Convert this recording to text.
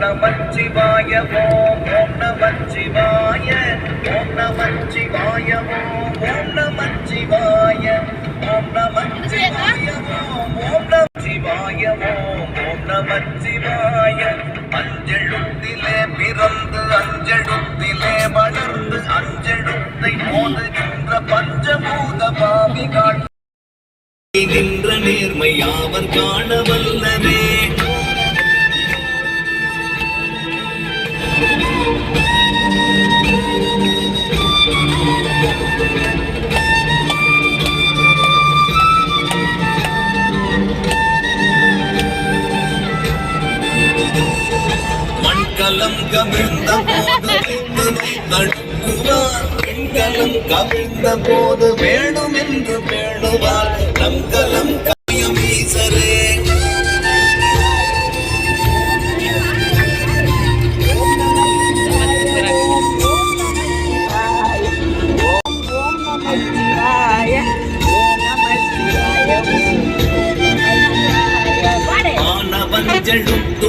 நமச்சிவாய ஓம் நமச்சிவாய ஓம் நமச்சிவாய ஓம் நமச்சிவாய ஓம் நமச்சிவாய ஓம் நமச்சிவாய ஓம் நமச்சிவாய அஞ்செழுத்திலே பிறந்து அஞ்செழுத்திலே வளர்ந்து அஞ்செழுத்தை ஓதுகின்ற பஞ்சபூத பாவிகள் நின்ற நேர்மை அவர் காண வல்லரே. மண்கலம் கவிழ்ந்த போது தடுக்குவார், பெண்கலம் கவிழ்ந்த போது வேணும் என்று வேணுவார். நம் கலம் காயமீசரே. ஆனவஞ்செழுத்து